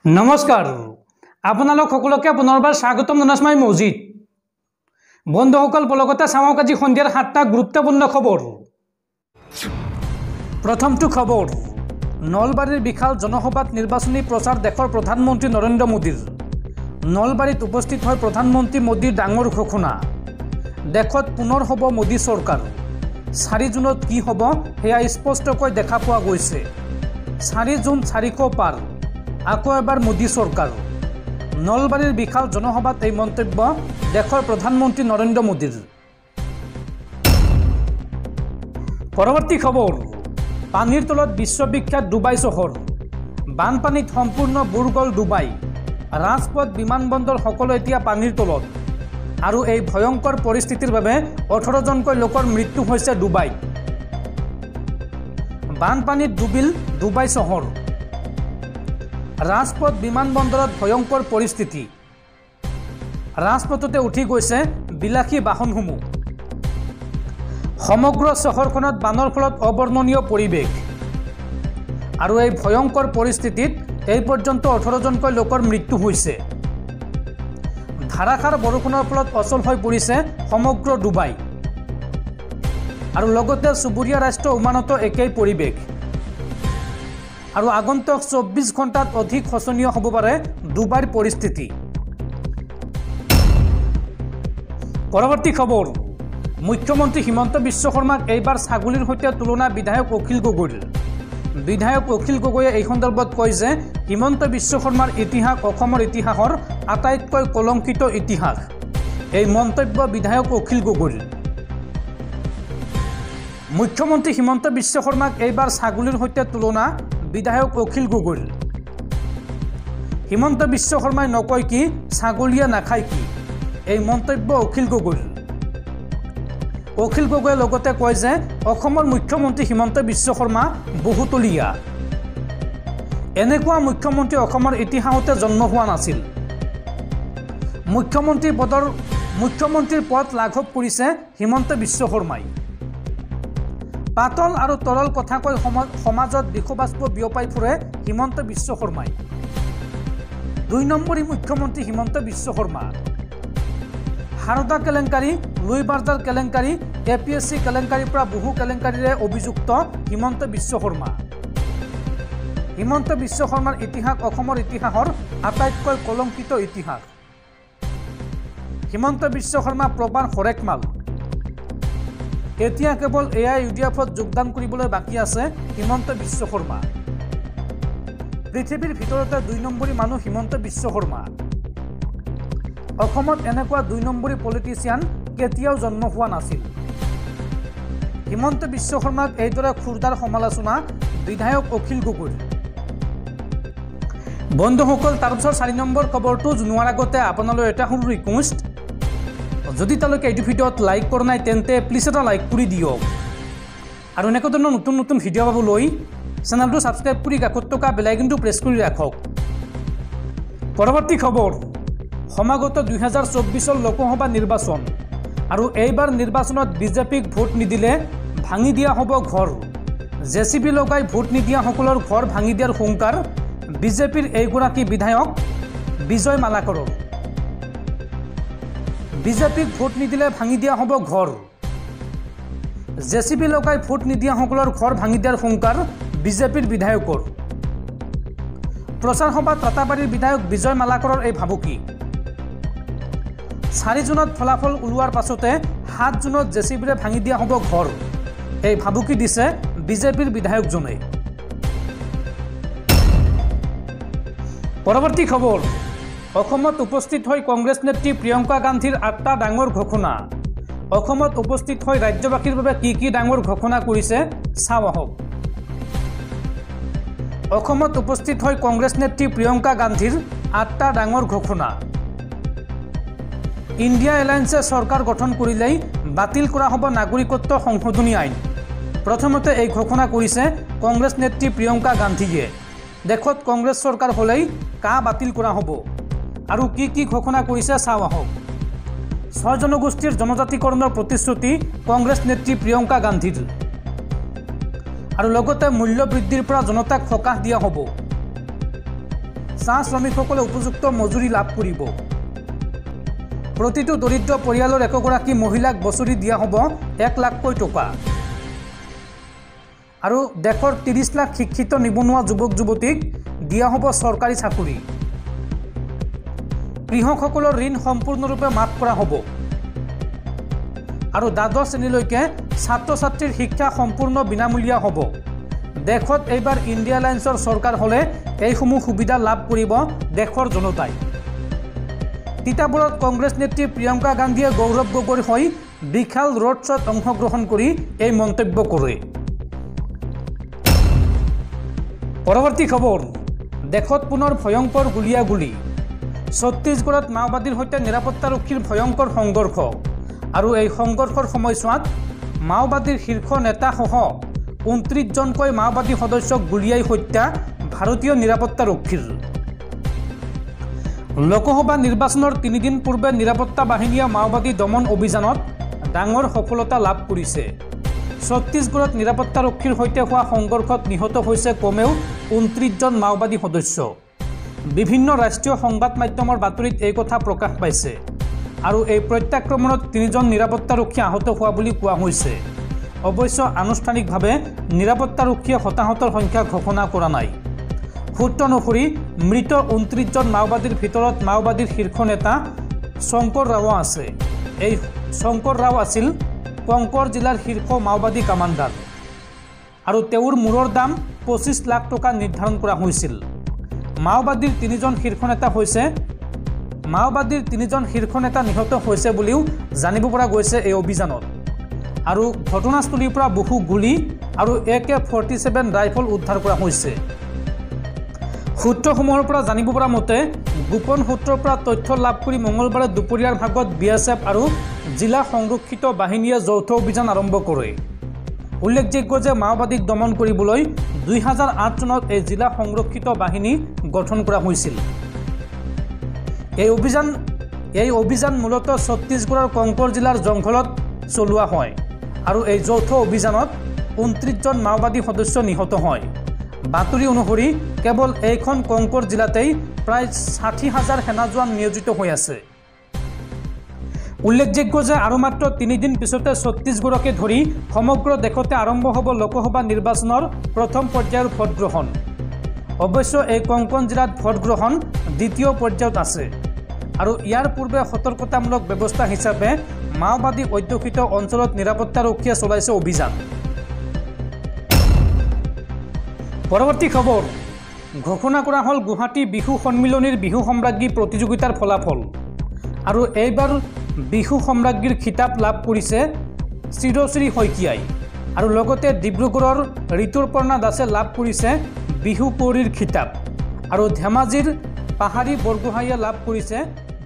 নমস্কাৰ আপোনালোক সকলোকে পুনৰবাৰ স্বাগতম জনাইছো মই মজিদ বন্ধুসকল পলকতে চাওক আজি সন্ধিয়াৰ 7টা গুৰুত্বপূৰ্ণ খবৰ প্ৰথমটো খবৰ নলবাৰীৰ বিশাল জনসভাত নিৰ্বাচনী প্ৰচাৰ দেশৰ প্ৰধানমন্ত্ৰী নৰেন্দ্ৰ মোদীৰ নলবাৰীত উপস্থিত হৈ প্ৰধানমন্ত্ৰী মোদীৰ ডাঙৰ ঘোষণা দেশত পুনৰ হ'ব মোদী চৰকাৰ 4 জুনত কি হ'ব হেয়া স্পষ্টকৈ দেখা পোৱা গৈছে 4 জুন 400 পাৰ আকৌ এবাৰ মোদী চৰকাৰ নলবাৰীৰ বিশাল জনসভাত এই মন্তব্য দেশৰ প্ৰধানমন্ত্ৰী নৰেন্দ্ৰ মোদীৰ পৰৱৰ্তী খবৰ পানীৰ তলত বিশ্ববিখ্যাত ডুবাই চহৰ বানপানীত সম্পূৰ্ণ বুৰ গ'ল ডুবাই ৰাজপথ বিমানবন্দৰ সকলো এতিয়া পানীৰ তলত আৰু এই ভয়ংকৰ পৰিস্থিতিৰ বাবে 18 জনকৈ লোকৰ মৃত্যু হৈছে ডুবাই বানপানীত ডুবিল ডুবাই চহৰ ৰাজপথ বিমানবন্দৰত ভয়ংকৰ পৰিস্থিতি ৰাজপথতে উঠি গৈছে বিলাসী বাহনসমূহ সমগ্ৰ চহৰখনত বানৰ ফলত অবৰ্ণনীয় পৰিৱেশ আৰু এই ভয়ংকৰ পৰিস্থিতিত এই পৰ্যন্ত 18 জনকৈ লোকৰ মৃত্যু হৈছে ধাৰাসাৰ বৰষুণৰ ফলত অচল হৈ পৰিছে সমগ্ৰ ডুবাই আৰু লগতে সুবুৰীয়া ৰাষ্ট্ৰ ওমানতো একেই পৰিৱেশ আৰু আগন্তুক 24 ঘণ্টাত অধিক শোচনীয় হ'ব পাৰে ডুবাইৰ পৰিস্থিতি পৰৱৰ্তী খবৰ মুখ্যমন্ত্ৰী হিমন্ত বিশ্ব শৰ্মাক এইবাৰ ছাগলীৰ সৈতে তুলনা বিধায়ক অখিল গগৈয়ে এই সন্দৰ্ভত কয় যে হিমন্ত বিশ্ব শৰ্মাৰ ইতিহাস অসমৰ ইতিহাসৰ আটাইতকৈ কলংকিত ইতিহাস এই মন্তব্য বিধায়ক অখিল গগৈৰ মুখ্যমন্ত্ৰী হিমন্ত বিশ্ব শৰ্মাক এইবাৰ ছাগলীৰ সৈতে তুলনা বিধায়ক অখিল গগৈৰ হিমন্ত বিশ্ব শৰ্মাই নকয় কি ছাগলীয়া নাখায় কি এই মন্তব্য অখিল গগৈয়ে লগতে কয় যে অসমৰ মুখ্যমন্ত্ৰী হিমন্ত বিশ্ব শৰ্মা বহুতলীয়া এনেকুৱা মুখ্যমন্ত্ৰী অসমৰ ইতিহাসতে জন্ম হোৱা নাছিল মুখ্যমন্ত্ৰীৰ পদ লাঘৱ কৰিছে হিমন্ত বিশ্ব শৰ্মাই পাতল আৰু তৰল কথা কৈ সমাজত বিষবাষ্প বিয়পাই ফুৰে হিমন্ত বিশ্ব শৰ্মাই 2 নম্বৰী মুখ্যমন্ত্ৰী হিমন্ত বিশ্ব শৰ্মা হাৰদা কেলেংকাৰী লুই বাৰ্জাৰ কেলেংকাৰী APSC কেলেংকাৰীৰ পৰা বহু কেলেংকাৰীৰে অভিযুক্ত হিমন্ত বিশ্ব শৰ্মাৰ ইতিহাস অসমৰ ইতিহাসৰ আটাইতকৈ কলংকিত ইতিহাস হিমন্ত বিশ্ব শৰ্মা প্ৰবান হৰেকমাল এতিয়া কেৱল AIUDFত যোগদান কৰিবলৈ বাকী আছে হিমন্ত বিশ্ব শৰ্মা পৃথিৱীৰ ভিতৰতে 2 নম্বৰী মানুহ হিমন্ত বিশ্ব শৰ্মা অসমত এনেকুৱা 2 নম্বৰী পলিটিচিয়ান কেতিয়াও জন্ম হোৱা নাছিল হিমন্ত বিশ্ব শৰ্মাক এইদৰে খুৰদাৰ সমালোচনা বিধায়ক অখিল গগৈৰ বন্ধুসকল তাৰপিছত 4 নম্বৰ খবৰটো জনোৱাৰ আগতে আপোনালৈ এটা সৰু ৰিকুৱেষ্ট যদি তালৈকে এই ভিডিঅ'ত লাইক কৰা নাই তেন্তে প্লিজ এটা লাইক কৰি দিয়ক আৰু এনেকুৱা ধৰণৰ নতুন ভিডিঅ' পাবলৈ চেনেলটো ছাবস্ক্ৰাইব কৰি কাষত থকা বেল আইকনটো প্ৰেছ কৰি ৰাখক পৰৱৰ্তী খবৰ সমাগত 2024 লোকসভা নিৰ্বাচন আৰু এইবাৰ নিৰ্বাচনত বিজেপিক ভোট নিদিলে ভাঙি দিয়া হ'ব ঘৰ জেচিবি লগাই ভোট নিদিয়া সকলৰ ঘৰ ভাঙি দিয়াৰ হুংকাৰ বিজেপিৰ এইগৰাকী বিধায়ক বিজয় মালাকৰৰ বিজেপিক ভোট নিদিলে ভাঙি দিয়া হ'ব ঘৰ জেচিবি লগাই ভোট নিদিয়া সকলৰ ঘৰ ভাঙি দিয়াৰ হুংকাৰ বিজেপিৰ বিধায়কৰ প্ৰচাৰ সভাত ৰাতাবাৰীৰ বিধায়ক বিজয় মালাকৰৰ এই ভাবুকি 4 জুনত ফলাফল ওলোৱাৰ পাছতে 7 জুনত জেচিবিৰে ভাঙি দিয়া হ'ব ঘৰ এই ভাবুকি দিছে বিজেপিৰ বিধায়কজনে পৰৱৰ্তী খবৰ অসমত উপস্থিত হৈ কংগ্ৰেছ নেত্ৰী প্ৰিয়ংকা গান্ধীৰ 8টা ডাঙৰ ঘোষণা অসমত উপস্থিত হৈ ৰাজ্যবাসীৰ বাবে কি ডাঙৰ ঘোষণা কৰিছে চাও আহক অসমত উপস্থিত হৈ কংগ্ৰেছ নেত্ৰী প্ৰিয়ংকা গান্ধীৰ 8টা ডাঙৰ ঘোষণা ইণ্ডিয়া এলায়েন্সে চৰকাৰ গঠন কৰিলেই বাতিল কৰা হ'ব নাগৰিকত্ব সংশোধনী আইন প্ৰথমতে এই ঘোষণা কৰিছে কংগ্ৰেছ নেত্ৰী প্ৰিয়ংকা গান্ধীয়ে দেশত কংগ্ৰেছ চৰকাৰ হ'লেই কা বাতিল কৰা হ'ব আৰু কি ঘোষণা কৰিছে চাও আহক 6 জনগোষ্ঠীৰ জনজাতিকৰণৰ প্ৰতিশ্ৰুতি কংগ্ৰেছ নেত্ৰী প্ৰিয়ংকা গান্ধীৰ আৰু লগতে মূল্য বৃদ্ধিৰ পৰা জনতাক সকাহ দিয়া হ'ব চাহ শ্ৰমিকসকলে উপযুক্ত মজুৰি লাভ কৰিব। প্ৰতিটো দৰিদ্ৰ পৰিয়ালৰ একগৰাকী মহিলাক বছৰি দিয়া হ'ব 1 লাখকৈ টকা। আৰু দেশৰ 30 লাখ শিক্ষিত নিবনুৱা যুৱক যুৱতীক দিয়া হ'ব চৰকাৰী চাকৰি। কৃষকসকলৰ ঋণ সম্পূৰ্ণৰূপে মাফ কৰা হ'ব। আৰু দ্বাদশ শ্ৰেণীলৈকে ছাত্ৰ ছাত্ৰীৰ শিক্ষা সম্পূৰ্ণ বিনামূলীয়া হ'ব। দেশত এইবাৰ ইণ্ডিয়া এলায়েন্সৰ চৰকাৰ হ'লে এইসমূহ সুবিধা লাভ কৰিব দেশৰ জনতাই। তিতাবৰত কংগ্ৰেছ নেত্ৰী প্ৰিয়ংকা গান্ধীয়ে গৌৰৱ গগৈৰ হৈ বিশাল ৰোড শ্ব'ত অংশগ্ৰহণ কৰি এই মন্তব্য কৰে। পৰৱৰ্তী খবৰ, দেশত পুনৰ ভয়ংকৰ গুলিয়াগুলি। ছত্তীশগড়ত মাওবাদীৰ সৈতে নিৰাপত্তাৰক্ষীৰ ভয়ংকৰ সংঘৰ্ষ। আৰু এই সংঘৰ্ষৰ সময়ছোৱাত মাওবাদীৰ শীৰ্ষ নেতাসহ 29 জনকৈ মাওবাদী সদস্যক গুলিয়াই হত্যা ভাৰতীয় নিৰাপত্তাৰক্ষীৰ। লোকসভা নিৰ্বাচনৰ 3 দিন পূৰ্বে নিৰাপত্তা বাহিনীয়ে মাওবাদী দমন অভিযানত ডাঙৰ সফলতা লাভ কৰিছে। ছত্তীশগড়ত নিৰাপত্তাৰক্ষীৰ সৈতে হোৱা সংঘৰ্ষত নিহত হৈছে কমেও 29 জন মাওবাদী সদস্য। বিভিন্ন ৰাষ্ট্ৰীয় সংবাদ মাধ্যমৰ বাতৰিত এই কথা প্ৰকাশ পাইছে। আৰু এই প্ৰত্যাক্ৰমণত 3 জন নিৰাপত্তাৰক্ষী আহত হোৱা বুলি কোৱা হৈছে। অৱশ্য আনুষ্ঠানিকভাৱে নিৰাপত্তাৰক্ষীয়ে হতাহতৰ সংখ্যা ঘোষণা কৰা নাই। সূত্ৰ অনুসৰি মৃত 29 জন মাওবাদীৰ ভিতৰত মাওবাদীৰ শীৰ্ষ নেতা শংকৰ ৰাও আছে। এই শংকৰ ৰাও আছিল কংকৰ জিলাৰ শীৰ্ষ মাওবাদী কামাণ্ডাৰ। আৰু তেওঁৰ মূৰৰ দাম 25 লাখ টকা নিৰ্ধাৰণ কৰা হৈছিল। মাওবাদীৰ 3 জন শীৰ্ষ নেতা নিহত হৈছে বুলিও জানিব পৰা গৈছে এই অভিযানত। আৰু ঘটনাস্থলীৰ পৰা বহু গুলী আৰু AK-47 ৰাইফল উদ্ধাৰ কৰা হৈছে। সূত্ৰসমূহৰ পৰা জানিব পৰা মতে গোপন সূত্ৰৰ পৰা তথ্য লাভ কৰি মঙলবাৰে দুপৰীয়াৰ ভাগত BSF আৰু জিলা সংৰক্ষিত বাহিনীয়ে যৌথ অভিযান আৰম্ভ কৰে। উল্লেখযোগ্য যে মাওবাদীক দমন কৰিবলৈ 2008 চনত এই জিলা সংৰক্ষিত বাহিনী গঠন কৰা হৈছিল। এই অভিযান মূলতঃ ছত্তীশগড়ৰ কংকৰ জিলাৰ জংঘলত চলোৱা হয়। আৰু এই যৌথ অভিযানত 29 জন মাওবাদী সদস্য নিহত হয়। বাতৰি অনুসৰি কেৱল এইখন কংকৰ জিলাতেই প্ৰায় 60,000 সেনা জোৱান নিয়োজিত হৈ আছে। উল্লেখযোগ্য যে আৰু মাত্ৰ 3 দিন পিছতে ছত্তীশগড়কে ধৰি সমগ্ৰ দেশতে আৰম্ভ হ'ব লোকসভা নিৰ্বাচনৰ প্ৰথম পৰ্যায়ৰ ভোটগ্ৰহণ। অৱশ্য এই কংকন জিলাত ভোটগ্ৰহণ দ্বিতীয় পৰ্যায়ত আছে। আৰু ইয়াৰ পূৰ্বে সতৰ্কতামূলক ব্যৱস্থা হিচাপে মাওবাদী অধ্যুষিত অঞ্চলত নিৰাপত্তাৰক্ষীয়ে চলাইছে অভিযান। পৰৱৰ্তী খবৰ, ঘোষণা কৰা হ'ল গুৱাহাটী বিহু সন্মিলনীৰ বিহু সম্ৰাজ্ঞী প্ৰতিযোগিতাৰ ফলাফল। আৰু এইবাৰ বিহু সম্ৰাজ্ঞীৰ খিতাপ লাভ কৰিছে চিৰশ্ৰী শইকীয়াই। আৰু লগতে ডিব্ৰুগড়ৰ ঋতুপৰ্ণা দাসে লাভ কৰিছে বিহু কুঁৱৰীৰ খিতাপ। আৰু ধেমাজিৰ পাহাৰী বৰগোহাঁইয়ে লাভ কৰিছে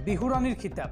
বিহুৰাণীৰ খিতাপ।